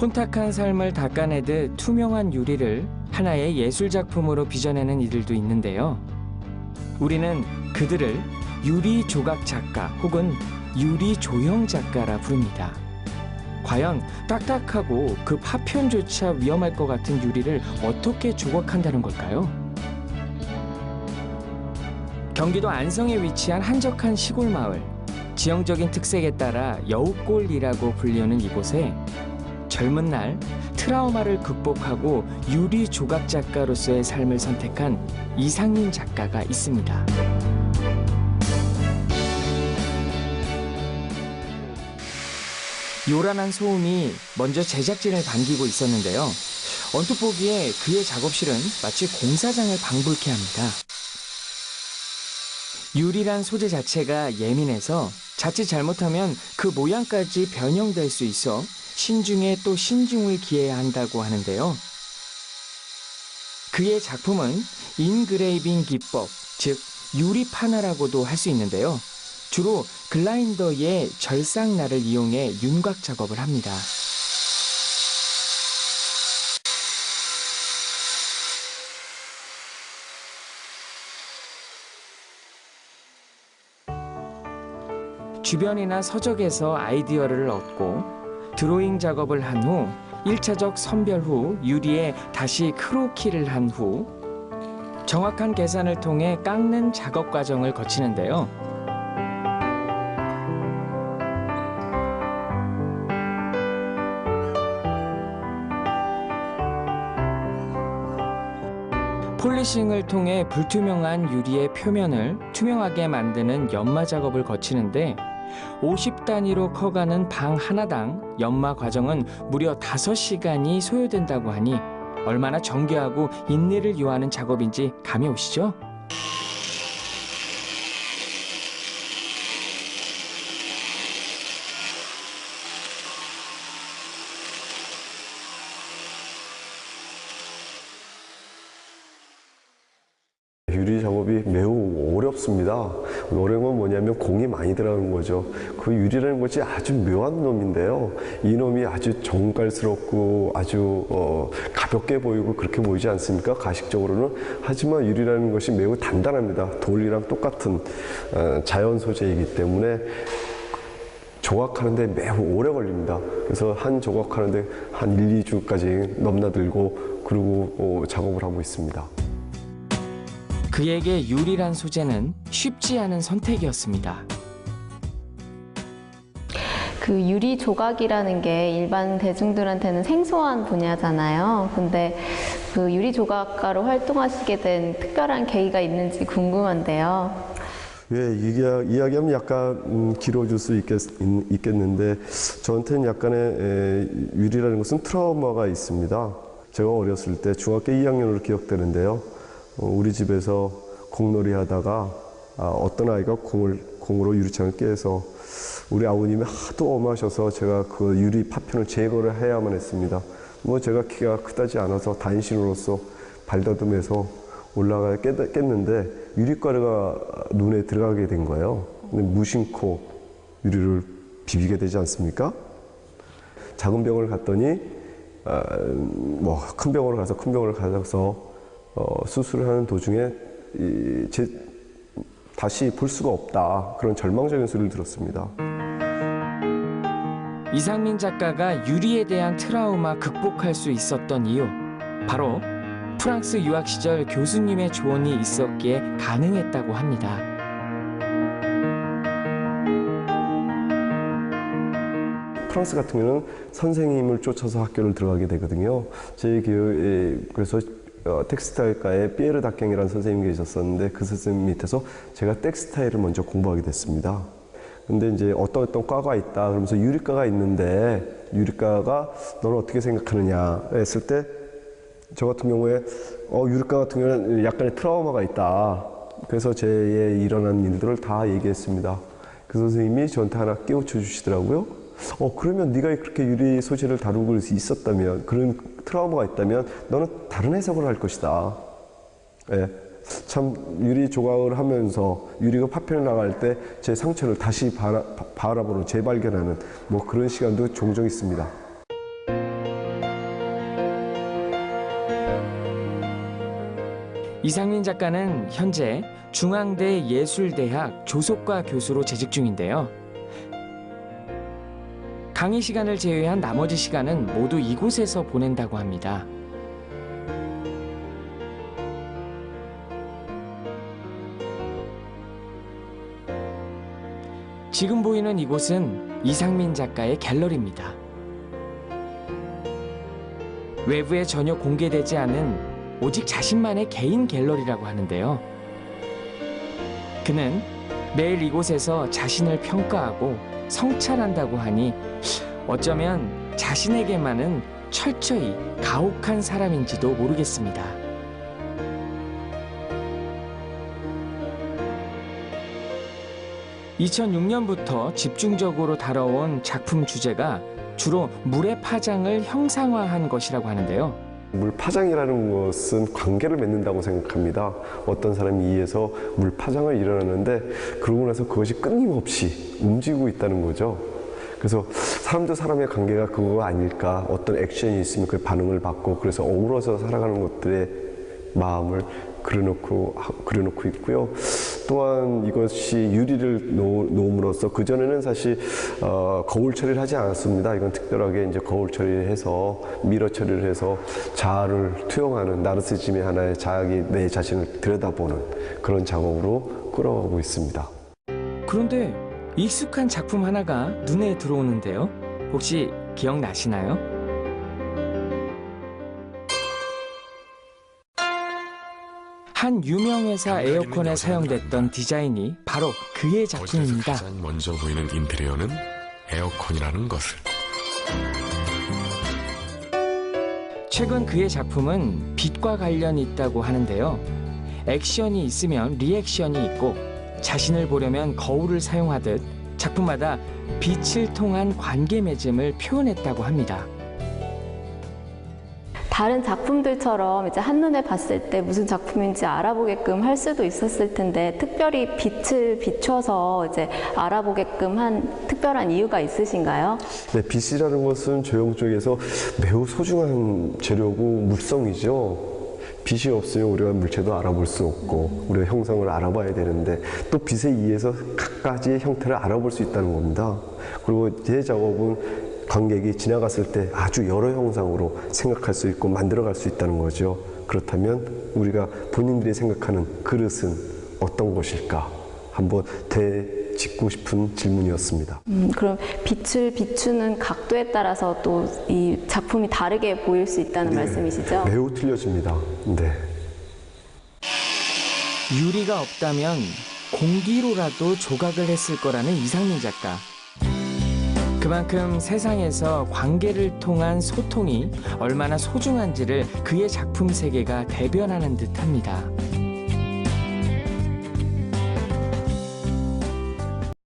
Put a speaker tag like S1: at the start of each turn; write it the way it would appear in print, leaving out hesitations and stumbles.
S1: 혼탁한 삶을 닦아내듯 투명한 유리를 하나의 예술작품으로 빚어내는 이들도 있는데요. 우리는 그들을 유리 조각 작가 혹은 유리 조형 작가라 부릅니다. 과연 딱딱하고 그 파편조차 위험할 것 같은 유리를 어떻게 조각한다는 걸까요? 경기도 안성에 위치한 한적한 시골 마을. 지형적인 특색에 따라 여우골이라고 불리우는 이곳에 젊은 날 트라우마를 극복하고 유리 조각 작가로서의 삶을 선택한 이상민 작가가 있습니다. 요란한 소음이 먼저 제작진을 반기고 있었는데요. 언뜻 보기에 그의 작업실은 마치 공사장을 방불케 합니다. 유리란 소재 자체가 예민해서 자칫 잘못하면 그 모양까지 변형될 수 있어 신중에 또 신중을 기해야 한다고 하는데요. 그의 작품은 인그레이빙 기법, 즉 유리판화라고도 할 수 있는데요. 주로 글라인더의 절삭날을 이용해 윤곽 작업을 합니다. 주변이나 서적에서 아이디어를 얻고 드로잉 작업을 한 후 1차적 선별 후 유리에 다시 크로키를 한 후 정확한 계산을 통해 깎는 작업 과정을 거치는데요. 폴리싱을 통해 불투명한 유리의 표면을 투명하게 만드는 연마 작업을 거치는데 50단위로 커가는 방 하나당 연마 과정은 무려 5시간이 소요된다고 하니 얼마나 정교하고 인내를 요하는 작업인지 감이 오시죠?
S2: 유리 작업이 매우 어렵습니다. 어려운 건 뭐냐면 공이 많이 들어가는 거죠. 그 유리라는 것이 아주 묘한 놈인데요. 이 놈이 아주 정갈스럽고 아주 가볍게 보이고 그렇게 보이지 않습니까? 가식적으로는. 하지만 유리라는 것이 매우 단단합니다. 돌이랑 똑같은 자연 소재이기 때문에 조각하는데 매우 오래 걸립니다. 그래서 한 조각하는데 한 1, 2주까지 넘나들고 그리고 작업을 하고 있습니다.
S1: 그에게 유리란 소재는 쉽지 않은 선택이었습니다.
S3: 그 유리 조각이라는 게 일반 대중들한테는 생소한 분야잖아요. 근데 그 유리 조각가로 활동하시게 된 특별한 계기가 있는지 궁금한데요.
S2: 예, 이야기하면 약간 길어질 수 있겠는데 저한테는 약간의 유리라는 것은 트라우마가 있습니다. 제가 어렸을 때 중학교 2학년으로 기억되는데요. 우리 집에서 공놀이 하다가 어떤 아이가 공으로 유리창을 깨서 우리 아버님이 하도 엄하셔서 제가 그 유리 파편을 제거를 해야만 했습니다. 뭐 제가 키가 크다지 않아서 단신으로서 발다듬해서 올라가 깼는데 유리가루가 눈에 들어가게 된 거예요. 근데 무심코 유리를 비비게 되지 않습니까? 작은 병원을 갔더니 큰 병원을 가서 수술을 하는 도중에 다시 볼 수가 없다. 그런 절망적인 소리를 들었습니다.
S1: 이상민 작가가 유리에 대한 트라우마 극복할 수 있었던 이유, 바로 프랑스 유학 시절 교수님의 조언이 있었기에 가능했다고 합니다.
S2: 프랑스 같은 경우는 선생님을 쫓아서 학교를 들어가게 되거든요. 그래서 텍스타일과의 피에르 다깽이라는 선생님이 계셨었는데 그 선생님 밑에서 제가 텍스타일을 먼저 공부하게 됐습니다. 근데 이제 어떤 과가 있다 그러면서 유리과가 있는데 유리과가 너는 어떻게 생각하느냐 했을 때 저 같은 경우에 유리과 같은 경우는 약간의 트라우마가 있다. 그래서 제에 일어난 일들을 다 얘기했습니다. 그 선생님이 저한테 하나 깨우쳐 주시더라고요. 그러면 네가 그렇게 유리 소재를 다루고 있었다면, 그런 트라우마가 있다면 너는 다른 해석을 할 것이다. 예, 참 유리 조각을 하면서 유리가 파편을 나갈 때 제 상처를 다시 바라보는, 재발견하는 그런 시간도 종종 있습니다.
S1: 이상민 작가는 현재 중앙대 예술대학 조속과 교수로 재직 중인데요. 강의 시간을 제외한 나머지 시간은 모두 이곳에서 보낸다고 합니다. 지금 보이는 이곳은 이상민 작가의 갤러리입니다. 외부에 전혀 공개되지 않은 오직 자신만의 개인 갤러리라고 하는데요. 그는 매일 이곳에서 자신을 평가하고 성찰한다고 하니 어쩌면 자신에게만은 철저히 가혹한 사람인지도 모르겠습니다. (2006년부터) 집중적으로 다뤄온 작품 주제가 주로 물의 파장을 형상화한 것이라고 하는데요.
S2: 물 파장이라는 것은 관계를 맺는다고 생각합니다. 어떤 사람이 의해서 물 파장을 일어나는데 그러고 나서 그것이 끊임없이 움직이고 있다는 거죠. 그래서 사람도 사람의 관계가 그거가 아닐까. 어떤 액션이 있으면 그 반응을 받고 그래서 어우러져 살아가는 것들의 마음을 그려놓고 있고요. 또한 이것이 유리를 놓음으로써 그전에는 사실 거울 처리를 하지 않았습니다. 이건 특별하게 이제 거울 처리를 해서 미러 처리를 해서 자아를 투영하는 나르시즘의 하나의 자학이 내 자신을 들여다보는 그런 작업으로 끌어가고 있습니다.
S1: 그런데 익숙한 작품 하나가 눈에 들어오는데요. 혹시 기억나시나요? 한 유명 회사 에어컨에 사용됐던 디자인이 바로 그의 작품입니다.
S4: 가장 먼저 보이는 인테리어는 에어컨이라는 것을.
S1: 최근 그의 작품은 빛과 관련이 있다고 하는데요. 액션이 있으면 리액션이 있고 자신을 보려면 거울을 사용하듯 작품마다 빛을 통한 관계 맺음을 표현했다고 합니다.
S3: 다른 작품들처럼 이제 한눈에 봤을 때 무슨 작품인지 알아보게끔 할 수도 있었을 텐데 특별히 빛을 비춰서 이제 알아보게끔 한 특별한 이유가 있으신가요?
S2: 네, 빛이라는 것은 조형 쪽에서 매우 소중한 재료고 물성이죠. 빛이 없으면 우리가 물체도 알아볼 수 없고 우리가 형상을 알아봐야 되는데 또 빛에 의해서 각가지의 형태를 알아볼 수 있다는 겁니다. 그리고 제 작업은 관객이 지나갔을 때 아주 여러 형상으로 생각할 수 있고 만들어갈 수 있다는 거죠. 그렇다면 우리가 본인들이 생각하는 그릇은 어떤 것일까? 한번 되짚고 싶은 질문이었습니다.
S3: 그럼 빛을 비추는 각도에 따라서 또 이 작품이 다르게 보일 수 있다는 말씀이시죠?
S2: 매우 틀려집니다. 네.
S1: 유리가 없다면 공기로라도 조각을 했을 거라는 이상민 작가. 그만큼 세상에서 관계를 통한 소통이 얼마나 소중한지를 그의 작품 세계가 대변하는 듯합니다.